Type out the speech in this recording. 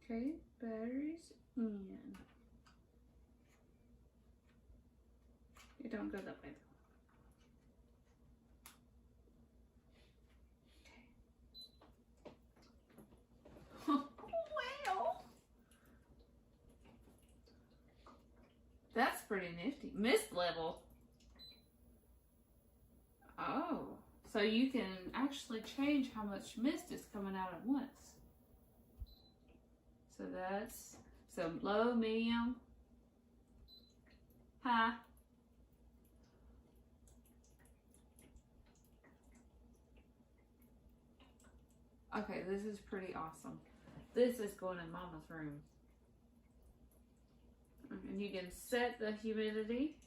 Okay, batteries in. It don't go that way. Okay. Wow. That's pretty nifty. Mist level. Oh, so you can actually change how much mist is coming out at once. So that's some low, medium, high. Okay, this is pretty awesome. This is going in Mama's room. And you can set the humidity.